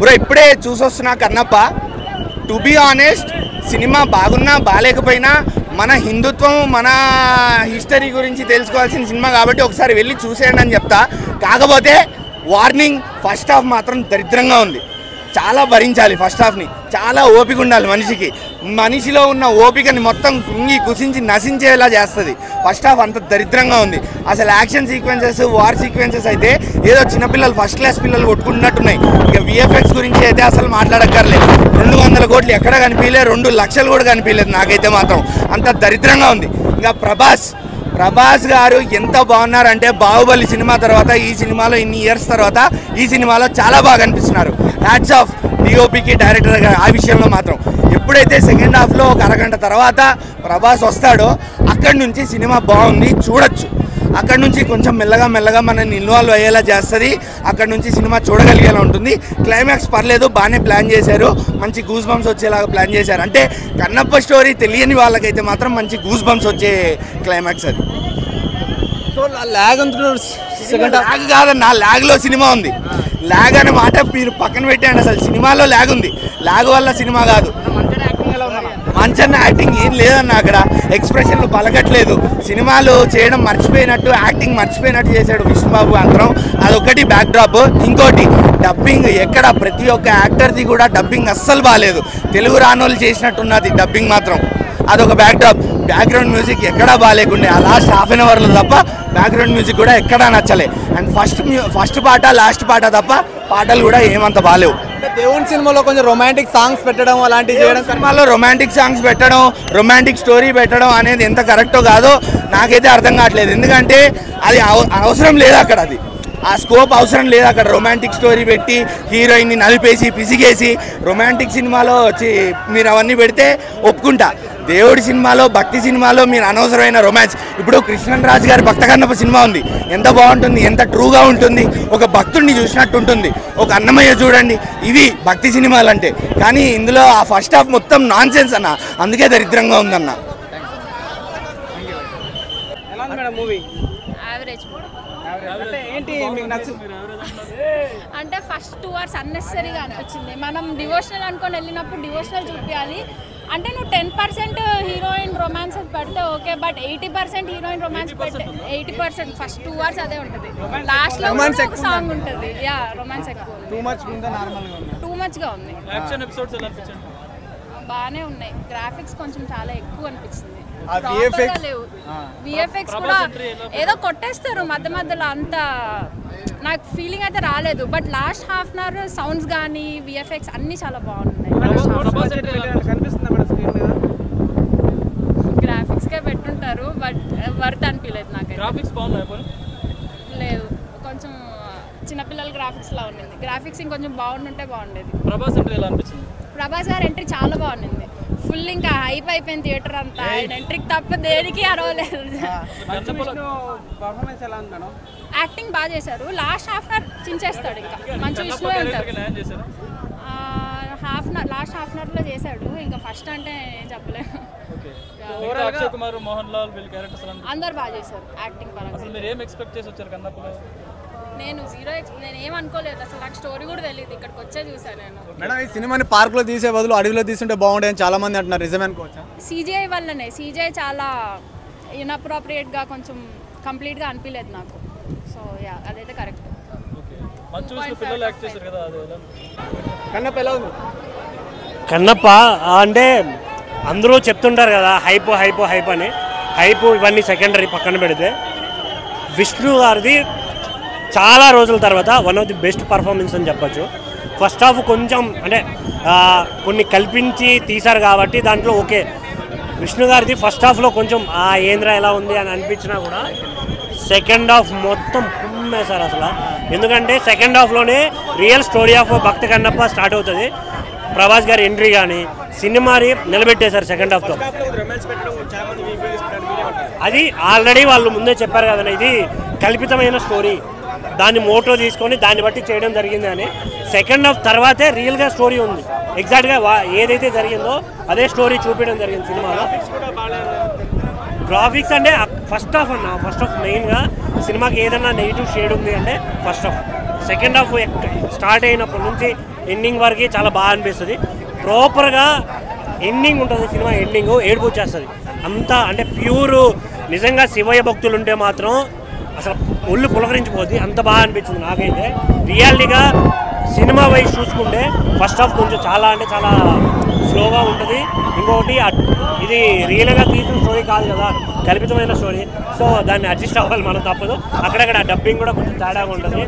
Bro ఇప్పుడే చూసొస్తున్నా Kannappa. To be honest, cinema బాగున్నా బాగాలేకపోయినా మన హిందుత్వం మన హిస్టరీ గురించి తెలుసుకోవాల్సిన సినిమా కాబట్టి ఒకసారి వెళ్ళి చూసేయండి అని చెప్తా. కాకపోతే వార్నింగ్, ఫస్ట్ హాఫ్ మాత్రం దరిద్రంగా ఉంది. చాలా భరించాలి ఫస్ట్ హాఫ్ని, చాలా ఓపిక ఉండాలి మనిషికి. మనిషిలో ఉన్న ఓపికని మొత్తం కుంగి కుసించి నశించేలా చేస్తుంది. ఫస్ట్ హాఫ్ అంత దరిద్రంగా ఉంది. అసలు యాక్షన్ సీక్వెన్సెస్, వార్ సీక్వెన్సెస్ అయితే ఏదో చిన్నపిల్లలు ఫస్ట్ క్లాస్ పిల్లలు కొట్టుకుంటున్నట్టున్నాయి. ఇక విఎఫ్ఎక్స్ గురించి అయితే అసలు మాట్లాడక్కర్లేదు. 200 కోట్లు ఎక్కడ కనిపించలేదు, 2 లక్షలు కూడా కనిపించలేదు నాకైతే మాత్రం. అంత దరిద్రంగా ఉంది. ఇంకా ప్రభాస్ గారు ఎంత బాగున్నారంటే బాహుబలి సినిమా తర్వాత ఈ సినిమాలో ఇన్ని ఇయర్స్ తర్వాత ఈ సినిమాలో చాలా బాగా అనిపిస్తున్నారు. హ్యాట్స్ ఆఫ్ డిఓపికి, డైరెక్టర్ గారు. ఆ విషయంలో మాత్రం ఎప్పుడైతే సెకండ్ హాఫ్లో ఒక అరగంట తర్వాత ప్రభాస్ వస్తాడో అక్కడి నుంచి సినిమా బాగుంది, చూడొచ్చు. అక్కడి నుంచి కొంచెం మెల్లగా మనల్ని ఇన్వాల్వ్ అయ్యేలా చేస్తుంది. అక్కడి నుంచి సినిమా చూడగలిగేలా ఉంటుంది. క్లైమాక్స్ పర్లేదు, బాగానే ప్లాన్ చేశారు. మంచి గూస్ బంప్స్ వచ్చేలాగా ప్లాన్ చేశారు. అంటే కన్నప్ప స్టోరీ తెలియని వాళ్ళకైతే మాత్రం మంచి గూస్ బంప్స్ వచ్చే క్లైమాక్స్ అది. సో లాగ్ లాగ్ కాదన్నా, లాగ్లో సినిమా ఉంది. లాగ్ అనే మాట మీరు పక్కన పెట్టండి. అసలు సినిమాలో లాగ్ ఉంది, లాగ్ వల్ల సినిమా కాదు. మంచన్న యాక్టింగ్ ఏం లేదన్న, అక్కడ ఎక్స్ప్రెషన్లు పలకట్లేదు. సినిమాలు చేయడం మర్చిపోయినట్టు, యాక్టింగ్ మర్చిపోయినట్టు చేశాడు విష్ణుబాబు మాత్రం. అదొకటి బ్యాక్ డ్రాప్. ఇంకోటి డబ్బింగ్, ఎక్కడ ప్రతి ఒక్క యాక్టర్ది కూడా డబ్బింగ్ అస్సలు బాగాలేదు. తెలుగు రానోళ్ళు చేసినట్టున్నది డబ్బింగ్ మాత్రం. అదొక బ్యాక్ డ్రాప్. బ్యాక్గ్రౌండ్ మ్యూజిక్ ఎక్కడా బాగాలేకుండే. ఆ లాస్ట్ హాఫ్ అన్ అవర్లో తప్ప బ్యాక్గ్రౌండ్ మ్యూజిక్ కూడా ఎక్కడా నచ్చలే. అండ్ ఫస్ట్ పాట లాస్ట్ పాట తప్ప పాటలు కూడా ఏమంత బాగాలేవు. దేవుని సినిమాలో కొంచెం రొమాంటిక్ సాంగ్స్ పెట్టడం అలాంటివి చేయడం, సినిమాలో రొమాంటిక్ సాంగ్స్ పెట్టడం, రొమాంటిక్ స్టోరీ పెట్టడం అనేది ఎంత కరెక్టో కాదో నాకైతే అర్థం కావట్లేదు. ఎందుకంటే అది అవసరం లేదు అక్కడ, అది ఆ స్కోప్ అవసరం లేదు అక్కడ. రొమాంటిక్ స్టోరీ పెట్టి హీరోయిన్ని నలిపేసి పిసిగేసి రొమాంటిక్ సినిమాలో వచ్చి మీరు అవన్నీ పెడితే ఒప్పుకుంటా. దేవుడి సినిమాలో, భక్తి సినిమాలో మీరు అనవసరమైన రొమాన్స్. ఇప్పుడు కృష్ణన్ రాజు గారి భక్త కన్నప్ప సినిమా ఉంది, ఎంత బాగుంటుంది, ఎంత ట్రూగా ఉంటుంది, ఒక భక్తుడిని చూసినట్టు ఉంటుంది. ఒక అన్నమయ్య చూడండి, ఇవి భక్తి సినిమాలు అంటే. కానీ ఇందులో ఆ ఫస్ట్ హాఫ్ మొత్తం నాన్ సెన్స్ అన్న, అందుకే దరిద్రంగా ఉందన్న. అంటే ఫస్ట్ 2 hours అన్నెసరీగా అనిపించింది. మనం డివోషనల్ అనుకొని వెళ్ళినప్పుడు డివోషనల్ చూపించాలి. అంటే నువ్వు 10% హీరోయిన్ రొమాన్స్ పెడితే ఓకే, బట్ 80% హీరోయిన్ రొమాన్స్ పెడితే 80% ఫస్ట్ 2 hours అదే ఉంటుంది. లాస్ట్ లో ఒక సాంగ్ ఉంటుంది. యా, రొమాన్స్ ఎక్కువ, టూ మచ్ గా ఉంది. బాగానే ఉన్నాయి. గ్రాఫిక్స్ కొంచెం చాలా ఎక్కువ అనిపించింది. విఎఫ్ఎక్స్ కూడా ఏదో కొట్టేస్తారు మధ్యలో, అంత నాకు ఫీలింగ్ అయితే రాలేదు. But last half an hour sounds కానీ విఎఫ్ఎక్స్ అన్నీ చాలా బాగున్నాయి. గ్రాఫిక్స్కే పెట్టుంటారు, బట్ వర్త్ అనిపించలేదు నాకైతే. లేదు, కొంచెం చిన్నపిల్లల గ్రాఫిక్స్ లా ఉండింది. గ్రాఫిక్స్ ఇంకొంచెం బాగుంటుంటే బాగుండేది. ప్రభాస్ గారి ఎంట్రీ చాలా బాగుంది. ఫుల్ ఇంకా హైప్ అయిపోయింది థియేటర్ అంతా. ఆయన ఎంట్రీకి తప్ప దేనికి అరవలేదు. యాక్టింగ్ బాగా చేశారు. లాస్ట్ హాఫ్ అన్ అవర్ చించేస్తాడు, ఇంకా మంచి విషయం ఉంటారు. లాస్ట్ హాఫ్ అన్ అవర్లో చేశాడు. ఇంకా ఫస్ట్ అంటే ఏం చెప్పలేదు. అందరు బాగా చేశారు యాక్టింగ్ పరంగా. నేను ఏం అనుకోలేదు అసలు. నాకు స్టోరీ కూడా తెలియదు, ఇక్కడికి వచ్చే చూసాను నేను. మేడం, ఈ సినిమాని పార్క్ లో తీసే బదులు అడవిలో తీసుంటే బాగుండేది చాలా మంది అంటున్నారు, నిజమే అనుకోవచ్చా? CGI వల్లనే. CGI చాలా ఇన్అప్రోప్రియేట్ గా కొంచెం కంప్లీట్ గా అనిపించలేదు నాకు. సో యా, అదైతే కరెక్ట్. కన్నప్ప అంటే అందరూ చెప్తుంటారు కదా హైప్ హైప్ హైప్ అని. హైప్ ఇవన్నీ సెకండరీ పక్కన పెడితే విష్ణు గారిది చాలా రోజుల తర్వాత one of the best performance అని చెప్పచ్చు. ఫస్ట్ హాఫ్ కొంచెం అంటే కొన్ని కల్పించి తీశారు కాబట్టి దాంట్లో ఓకే. విష్ణు గారిది ఫస్ట్ హాఫ్లో కొంచెం ఏంద్ర ఎలా ఉంది అని అనిపించినా కూడా సెకండ్ హాఫ్ మొత్తం కుమ్మేశారు అసలు. ఎందుకంటే సెకండ్ హాఫ్లోనే real story of Bhakta Kannappa start అవుతుంది. ప్రభాస్ గారి ఎంట్రీ కానీ సినిమాని నిలబెట్టేశారు సెకండ్ హాఫ్తో. అది ఆల్రెడీ వాళ్ళు ముందే చెప్పారు కదండి, ఇది కల్పితమైన స్టోరీ, దాన్ని మోటో తీసుకొని దాన్ని బట్టి చేయడం జరిగింది అని. సెకండ్ హాఫ్ తర్వాతే రియల్గా స్టోరీ ఉంది. ఎగ్జాక్ట్గా ఏదైతే జరిగిందో అదే స్టోరీ చూపించడం జరిగింది సినిమాలో. గ్రాఫిక్స్ అంటే ఫస్ట్ హాఫ్ అన్న, ఫస్ట్ హాఫ్ మెయిన్గా సినిమాకి ఏదన్నా నెగిటివ్ షేడ్ ఉంది అంటే first half. Second half start అయినప్పటి నుంచి ఎండింగ్ వరకు చాలా బాగా అనిపిస్తుంది. ప్రాపర్గా ఎండింగ్ ఉంటుంది సినిమా, ఎండింగ్ ఏడుపు వచ్చేస్తుంది అంతా. అంటే ప్యూర్ నిజంగా శివయ్య భక్తులు ఉంటే మాత్రం అసలు ఒళ్ళు పులకరించిపోద్ది, అంత బాగా అనిపించింది నాకైతే. రియాలిటీగా సినిమా వైజ్ చూసుకుంటే ఫస్ట్ హాఫ్ కొంచెం చాలా అంటే చాలా స్లోగా ఉంటుంది. ఇంకొకటి ఇది రియల్గా తీసిన స్టోరీ కాదు కదా, కల్పితమైన స్టోరీ. సో దాన్ని అడ్జస్ట్ అవ్వాలి మనం, తప్పదు. అక్కడక్కడ డబ్బింగ్ కూడా కొంచెం తేడాగా ఉంటుంది.